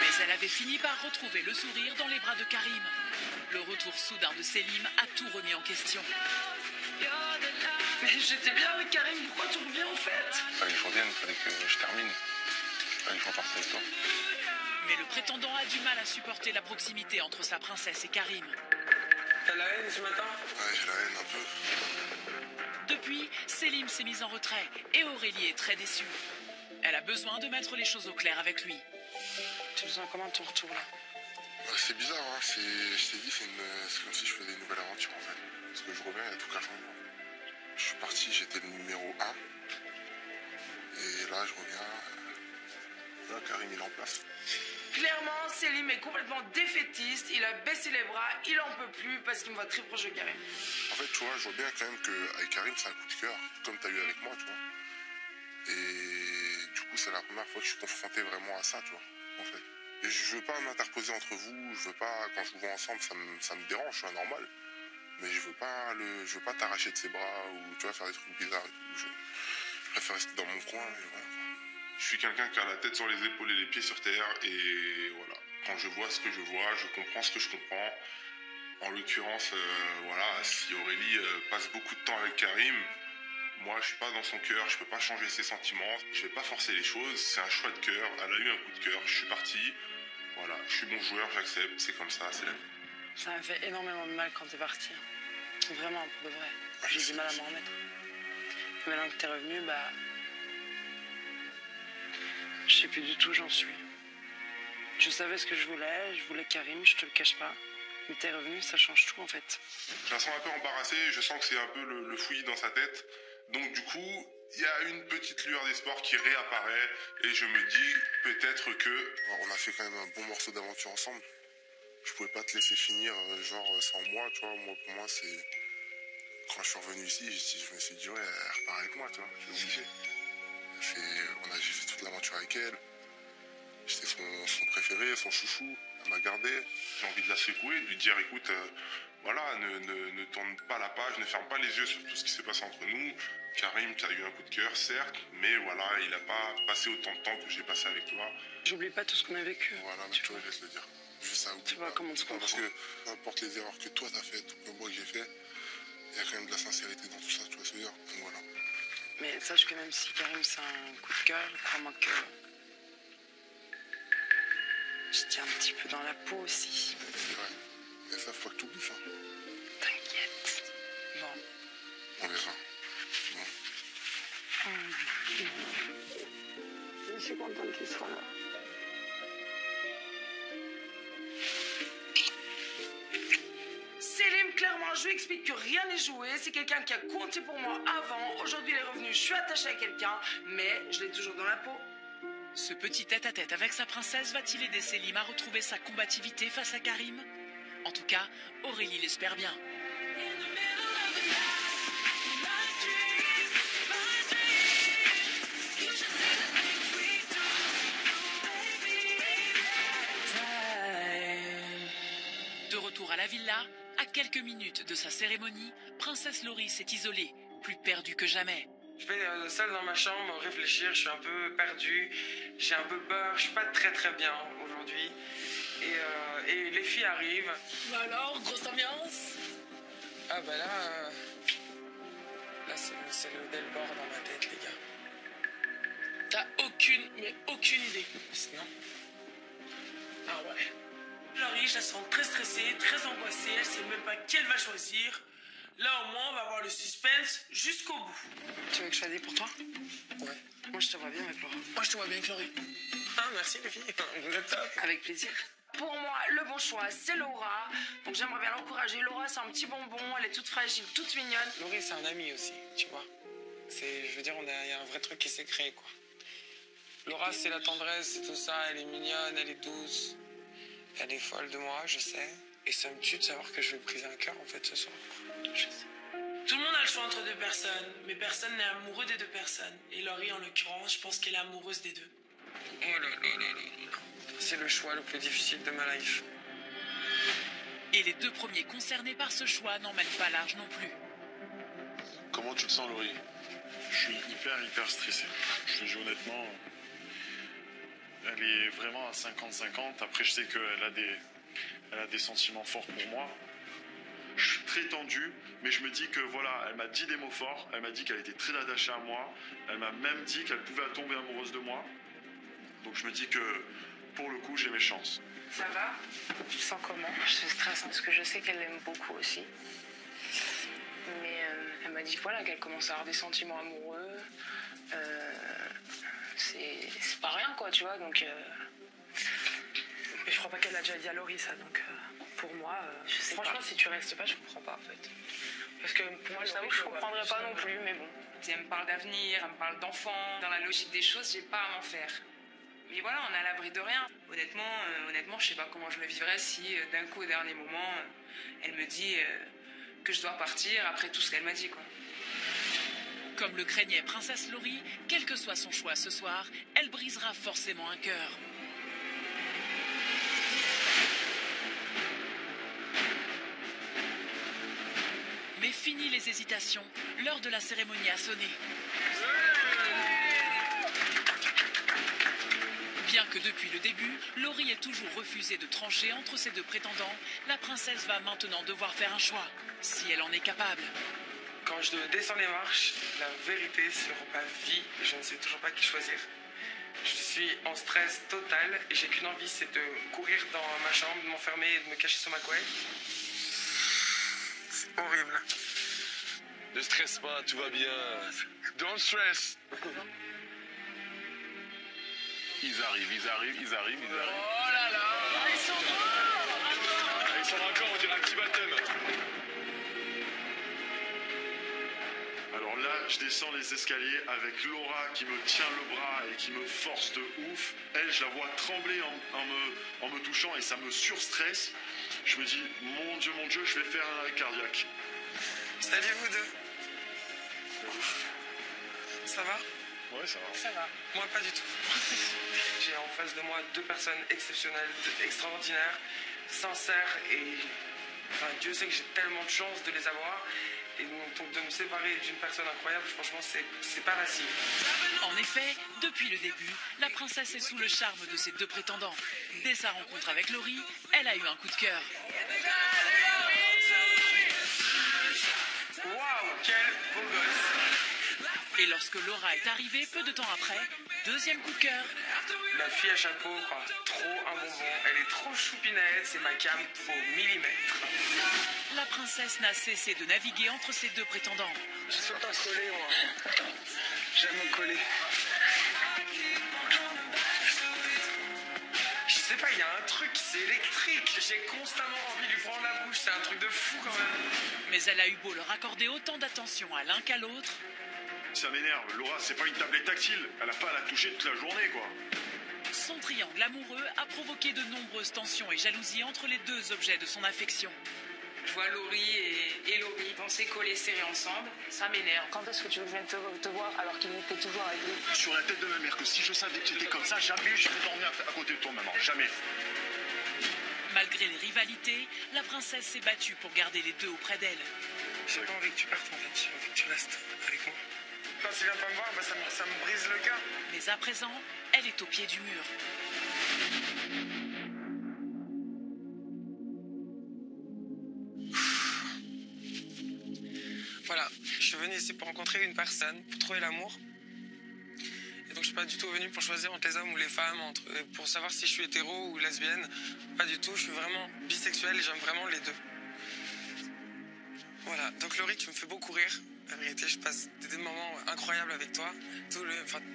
Mais elle avait fini par retrouver le sourire dans les bras de Karim. Le retour soudain de Selim a tout remis en question. Mais j'étais bien avec Karim, pourquoi tu reviens en fait? Fallait que je revienne, fallait que je termine. Fallait que je reparte avec toi. Mais le prétendant a du mal à supporter la proximité entre sa princesse et Karim. T'as la haine ce matin? Ouais, j'ai la haine un peu. Depuis, Selim s'est mise en retrait et Aurélie est très déçue. Elle a besoin de mettre les choses au clair avec lui. Tu te sens comment ton retour là? C'est bizarre, hein. Je t'ai dit, c'est comme si je faisais une nouvelle aventure en fait. Parce que je reviens, il y a tout qu'un changement. Je suis parti, j'étais le numéro 1. Et là, je reviens. Là, Karim, il est en place. Clairement, Selim est complètement défaitiste. Il a baissé les bras, il en peut plus parce qu'il me voit très proche de Karim. En fait, tu vois, je vois bien quand même qu'avec Karim, c'est un coup de cœur, comme tu as eu avec moi, tu vois. Et du coup, c'est la première fois que je suis confronté vraiment à ça, tu vois, en fait. Et je veux pas m'interposer entre vous, je veux pas, quand je vous vois ensemble, ça me dérange, c'est normal. Mais je veux pas t'arracher de ses bras ou, tu vois, faire des trucs bizarres et tout. Je préfère rester dans mon coin et voilà. Je suis quelqu'un qui a la tête sur les épaules et les pieds sur terre et voilà. Quand je vois ce que je vois, je comprends ce que je comprends. En l'occurrence, voilà, si Aurélie passe beaucoup de temps avec Karim, moi je suis pas dans son cœur, je peux pas changer ses sentiments, je vais pas forcer les choses, c'est un choix de cœur, elle a eu un coup de cœur, je suis parti, voilà, je suis bon joueur, j'accepte, c'est comme ça, c'est la vie. Ça m'a fait énormément de mal quand t'es parti. Vraiment, pour de vrai. J'ai du mal à m'en remettre. Et maintenant que t'es revenu, je sais plus du tout où j'en suis. Je savais ce que je voulais Karim, je te le cache pas. Mais t'es revenu, ça change tout en fait. Je la sens un peu embarrassée, je sens que c'est un peu le fouillis dans sa tête. Donc du coup, il y a une petite lueur d'espoir qui réapparaît et je me dis peut-être que... On a fait quand même un bon morceau d'aventure ensemble. Je pouvais pas te laisser finir genre sans moi, tu vois. Moi, pour moi, c'est... Quand je suis revenu ici, je me suis dit, ouais, elle repart avec moi, tu vois. J'ai obligé. J'ai fait toute l'aventure avec elle. J'étais son préféré, son chouchou. Elle m'a gardé. J'ai envie de la secouer, de lui dire, écoute, voilà, ne tourne pas la page, ne ferme pas les yeux sur tout ce qui s'est passé entre nous. Karim, tu as eu un coup de cœur, certes, mais voilà, il n'a pas passé autant de temps que j'ai passé avec toi. J'oublie pas tout ce qu'on a vécu. Voilà, mais tu vois, je vais te le dire. Juste ça, tu vois comment on se comprend. Parce que peu importe les erreurs que toi t'as faites ou que moi j'ai fait, il y a quand même de la sincérité dans tout ça, tu vois ce que je veux dire. Donc voilà. Mais sache que même si Karim c'est un coup de cœur, crois-moi que je tiens un petit peu dans la peau aussi. C'est vrai. Mais ça, faut que tu oublies ça. T'inquiète. Bon. On verra. Bon. Je suis contente qu'il soit là. Selim, clairement, je lui explique que rien n'est joué. C'est quelqu'un qui a compté pour moi avant. Aujourd'hui, il est revenu. Je suis attachée à quelqu'un, mais je l'ai toujours dans la peau. Ce petit tête-à-tête avec sa princesse va-t-il aider Selim à retrouver sa combativité face à Karim? En tout cas, Aurélie l'espère bien. De retour à la villa, à quelques minutes de sa cérémonie, Princesse Laurie s'est isolée, plus perdue que jamais. Je vais seul dans ma chambre réfléchir, je suis un peu perdu, j'ai un peu peur, je suis pas très bien aujourd'hui. et les filles arrivent. Bah alors, grosse ambiance? Ah bah là, c'est le Delbord dans ma tête, les gars. T'as aucune idée. Non. Ah ouais. Laurie, je la sens très stressée, très angoissée, elle sait même pas qui elle va choisir. Là au moins on va avoir le suspense jusqu'au bout. Tu veux que je choisisse pour toi? Ouais. Moi je te vois bien avec Laura. Moi je te vois bien avec Laurie. Ah merci les filles, vous êtes top. Avec plaisir. Pour moi, le bon choix, c'est Laura. Donc j'aimerais bien l'encourager. Laura, c'est un petit bonbon, elle est toute fragile, toute mignonne. Laurie, c'est un ami aussi, tu vois. Je veux dire, il y a un vrai truc qui s'est créé, quoi. Laura, c'est la tendresse, c'est tout ça. Elle est mignonne, elle est douce. Elle est folle de moi, je sais. Et ça me tue de savoir que je vais briser un cœur, en fait, ce soir. Je sais. Tout le monde a le choix entre deux personnes, mais personne n'est amoureux des deux personnes. Et Laurie, en l'occurrence, je pense qu'elle est amoureuse des deux. Oh là là là là. C'est le choix le plus difficile de ma life. Et les deux premiers concernés par ce choix n'emmènent pas large non plus. Comment tu te sens, Laurie? Je suis hyper stressé. Je te dis honnêtement, elle est vraiment à 50-50. Après, je sais qu'elle a des sentiments forts pour moi. Je suis très tendu, mais je me dis que voilà, elle m'a dit des mots forts. Elle m'a dit qu'elle était très attachée à moi. Elle m'a même dit qu'elle pouvait tomber amoureuse de moi. Donc je me dis que pour le coup, j'ai mes chances. Ça va? Tu te sens comment? Je suis stressée parce que je sais qu'elle l'aime beaucoup aussi. Mais elle m'a dit voilà, qu'elle commence à avoir des sentiments amoureux. C'est pas rien quoi, tu vois, donc... Mais je crois pas qu'elle l'a déjà dit à Laurie ça, donc pour moi, franchement si tu restes pas, je comprends pas en fait. Parce que pour moi, je t'avoue que je comprendrais pas non plus, mais bon. Elle me parle d'avenir, elle me parle d'enfants. Dans la logique des choses, j'ai pas à m'en faire. Mais voilà, on est à l'abri de rien. Honnêtement, je sais pas comment je le vivrais si d'un coup, au dernier moment, elle me dit que je dois partir après tout ce qu'elle m'a dit, quoi. Comme le craignait Princesse Laurie, quel que soit son choix ce soir, elle brisera forcément un cœur. Mais fini les hésitations, l'heure de la cérémonie a sonné. Bien que depuis le début, Laurie ait toujours refusé de trancher entre ces deux prétendants, la princesse va maintenant devoir faire un choix, si elle en est capable. Quand je descends les marches, la vérité sur ma vie, je ne sais toujours pas qui choisir. Je suis en stress total et j'ai qu'une envie, c'est de courir dans ma chambre, de m'enfermer et de me cacher sous ma couette. C'est horrible. Ne stresse pas, tout va bien. Don't stress. Ils arrivent. Oh là là, ils sont morts. Ils sont encore, on dirait un petit baptême. Alors là, je descends les escaliers avec Laura qui me tient le bras et qui me force de ouf. Elle, je la vois trembler en me touchant et ça me surstresse. Je me dis, mon Dieu, je vais faire un arrêt cardiaque. Salut vous deux. Ça va? Ouais, ça va. Ça va. Moi, pas du tout. J'ai en face de moi deux personnes exceptionnelles, extraordinaires, sincères et... Enfin, Dieu sait que j'ai tellement de chance de les avoir. Et donc de me séparer d'une personne incroyable, franchement, c'est pas facile. En effet, depuis le début, la princesse est sous le charme de ses deux prétendants. Dès sa rencontre avec Laurie, elle a eu un coup de cœur. Waouh, quel beau gosse! Et lorsque Laura est arrivée, peu de temps après, deuxième coup de cœur. La fille à chapeau, quoi. Trop un bonbon. Elle est trop choupinette, c'est ma cam au millimètre. La princesse n'a cessé de naviguer entre ses deux prétendants. Je suis pas collé, moi. J'aime me coller. Je sais pas, il y a un truc, c'est électrique. J'ai constamment envie de lui prendre la bouche. C'est un truc de fou, quand même. Mais elle a eu beau leur accorder autant d'attention à l'un qu'à l'autre. Ça m'énerve. Laura, c'est pas une tablette tactile. Elle a pas à la toucher toute la journée, quoi. Son triangle amoureux a provoqué de nombreuses tensions et jalousies entre les deux objets de son affection. Je vois Laurie et Laurie danser collés serrés ensemble. Ça m'énerve. Quand est-ce que tu veux que je vienne te voir alors qu'il était toujours avec lui? Sur la tête de ma mère, que si je savais que c'était comme ça, jamais je vais dormir à côté de toi, maman. Jamais. Malgré les rivalités, la princesse s'est battue pour garder les deux auprès d'elle. J'ai pas envie que tu partes, en fait. J'ai envie que tu restes avec moi. Quand tu viens pas me voir, bah, ça me brise le cœur. Mais à présent, elle est au pied du mur. Voilà, je suis venu ici pour rencontrer une personne, pour trouver l'amour. Et donc je suis pas du tout venu pour choisir entre les hommes ou les femmes, pour savoir si je suis hétéro ou lesbienne. Pas du tout, je suis vraiment bisexuel et j'aime vraiment les deux. Voilà, donc Laurie, tu me fais beaucoup rire. La vérité, je passe des moments incroyables avec toi.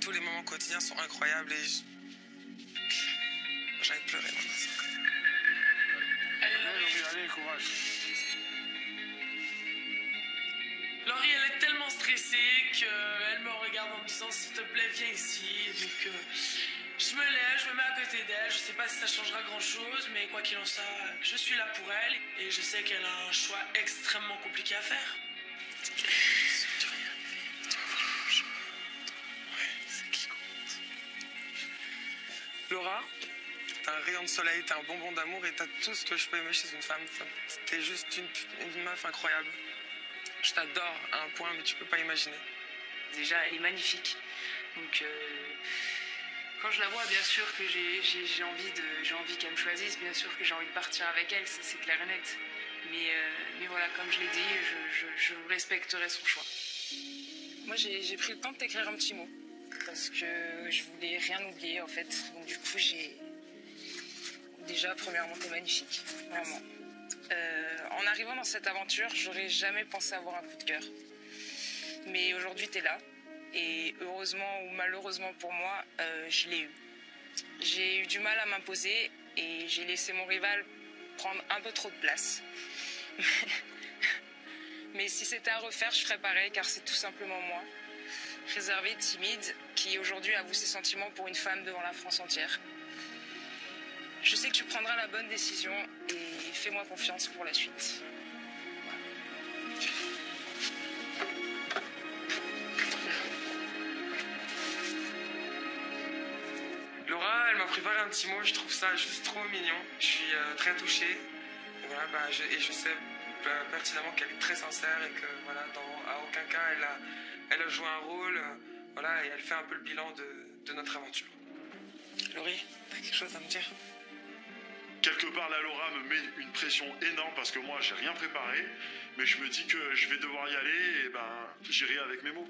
Tous les moments quotidiens sont incroyables et j'ai envie de pleurer maintenant. Allez, courage. Laurie, elle est tellement stressée qu'elle me regarde en me disant s'il te plaît, viens ici. Donc je me lève, je me mets à côté d'elle. Je sais pas si ça changera grand chose, mais quoi qu'il en soit, je suis là pour elle et je sais qu'elle a un choix extrêmement compliqué à faire. Laura, t'as un rayon de soleil, t'as un bonbon d'amour et t'as tout ce que je peux aimer chez une femme. T'es juste une meuf incroyable. Je t'adore à un point, mais tu peux pas imaginer. Déjà, elle est magnifique. Donc, quand je la vois, bien sûr que j'ai envie qu'elle me choisisse. Bien sûr que j'ai envie de partir avec elle, ça c'est clair et net. Mais voilà, comme je l'ai dit, je respecterai son choix. Moi, j'ai pris le temps de t'écrire un petit mot. Parce que je voulais rien oublier, en fait. Donc, du coup, Déjà, premièrement, t'es magnifique. Vraiment. En arrivant dans cette aventure, j'aurais jamais pensé avoir un coup de cœur. Mais aujourd'hui, t'es là. Et heureusement ou malheureusement pour moi, je l'ai eu. J'ai eu du mal à m'imposer et j'ai laissé mon rival prendre un peu trop de place. Mais si c'était à refaire, je ferais pareil, car c'est tout simplement moi, réservée, timide, qui aujourd'hui avoue ses sentiments pour une femme devant la France entière. Je sais que tu prendras la bonne décision et fais-moi confiance pour la suite. Laura, elle m'a préparé un petit mot, je trouve ça juste trop mignon. Je suis très touché. Et voilà, je sais pertinemment qu'elle est très sincère et que voilà, à aucun cas elle a joué un rôle. Voilà, et elle fait un peu le bilan de notre aventure. Laurie, t'as quelque chose à me dire? Quelque part, la Laura me met une pression énorme parce que moi, j'ai rien préparé, mais je me dis que je vais devoir y aller et j'irai avec mes mots.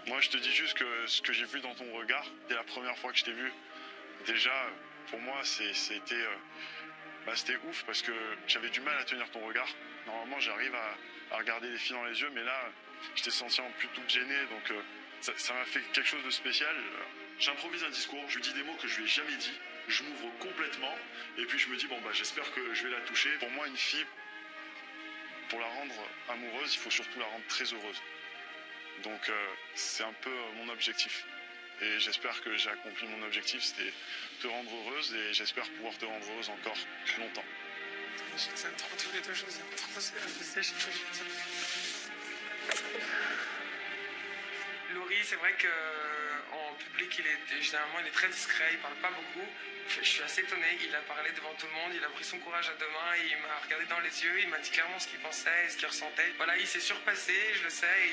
Moi, je te dis juste que ce que j'ai vu dans ton regard, dès la première fois que je t'ai vu, déjà, pour moi, c'était ouf parce que j'avais du mal à tenir ton regard. Normalement, j'arrive à regarder les filles dans les yeux, mais là, je t'ai senti en plus toute gênée, donc ça m'a fait quelque chose de spécial. J'improvise un discours, je lui dis des mots que je lui ai jamais dit. Je m'ouvre complètement et puis je me dis j'espère que je vais la toucher. Pour moi, une fille, pour la rendre amoureuse, il faut surtout la rendre très heureuse. Donc c'est un peu mon objectif. Et j'espère que j'ai accompli mon objectif, c'était te rendre heureuse et j'espère pouvoir te rendre heureuse encore longtemps. Je les aime trop tous les deux, je les aime trop, c'est Laurie, c'est vrai qu'en public, généralement il est très discret, il parle pas beaucoup. Je suis assez étonné, il a parlé devant tout le monde, il a pris son courage à deux mains, et il m'a regardé dans les yeux, il m'a dit clairement ce qu'il pensait et ce qu'il ressentait. Voilà, il s'est surpassé, je le sais, et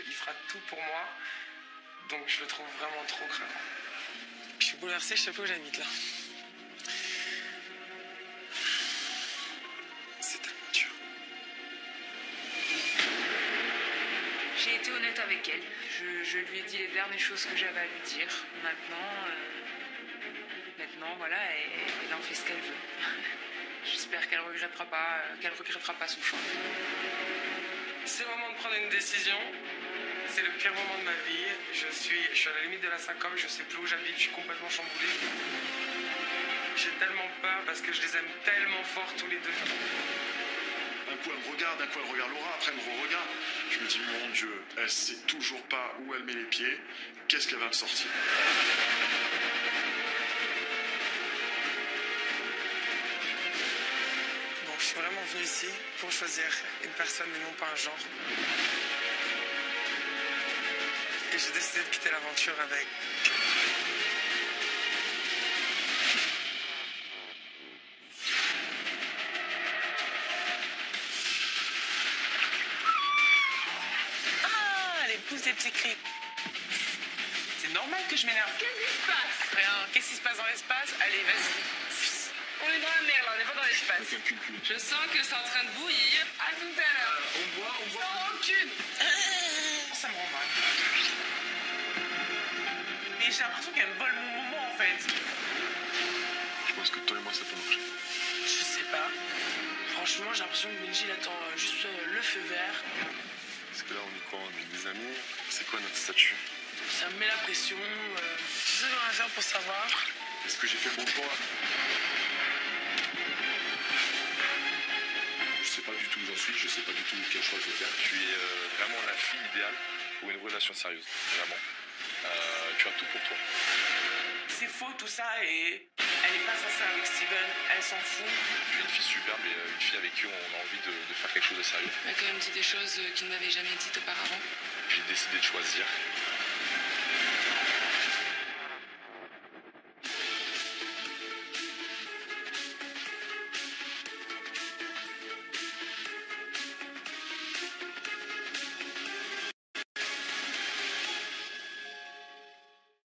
il fera tout pour moi. Donc je le trouve vraiment trop crevant. Je suis bouleversée, je sais plus où j'habite là. C'est tellement dur. J'ai été honnête avec elle. Je lui ai dit les dernières choses que j'avais à lui dire. Maintenant, voilà, elle en fait ce qu'elle veut. J'espère qu'elle regrettera pas son choix. C'est le moment de prendre une décision. C'est le pire moment de ma vie. Je suis à la limite de la syncope, je sais plus où j'habite, je suis complètement chamboulé. J'ai tellement peur parce que je les aime tellement fort tous les deux. Un coup elle me regarde, un coup elle regarde Laura, après elle me regarde. Je me dis mon Dieu, elle sait toujours pas où elle met les pieds. Qu'est-ce qu'elle va me sortir? Bon, je suis vraiment venu ici pour choisir une personne et non pas un genre. Et j'ai décidé de quitter l'aventure avec... Ah, les pouces des petits cris. C'est normal que je m'énerve. Qu'est-ce qui se passe? Rien. Qu'est-ce qui se passe dans l'espace? Allez, vas-y. On est dans la mer là, on n'est pas dans l'espace. Je sens que c'est en train de bouillir. À tout à l'heure. On boit. Sans rancune. Ça me rend mal. Mais j'ai l'impression qu'elle me vole mon moment en fait. Je pense que toi et moi ça peut marcher. Je sais pas. Franchement, j'ai l'impression que Benji il attend juste le feu vert. Parce que là on est quoi? On est des amis. C'est quoi notre statut? Ça me met la pression. Tu sais rien faire pour savoir. Est-ce que j'ai fait le bon choix? Je sais pas du tout où j'en suis, je sais pas du tout quel choix je vais faire. Tu es vraiment la fille idéale pour une relation sérieuse, vraiment. Tu as tout pour toi. C'est faux tout ça et elle est pas sincère avec Steven, elle s'en fout. Tu es une fille superbe et une fille avec qui on a envie de faire quelque chose de sérieux. Elle m'a quand même dit des choses qu'il ne m'avait jamais dites auparavant. J'ai décidé de choisir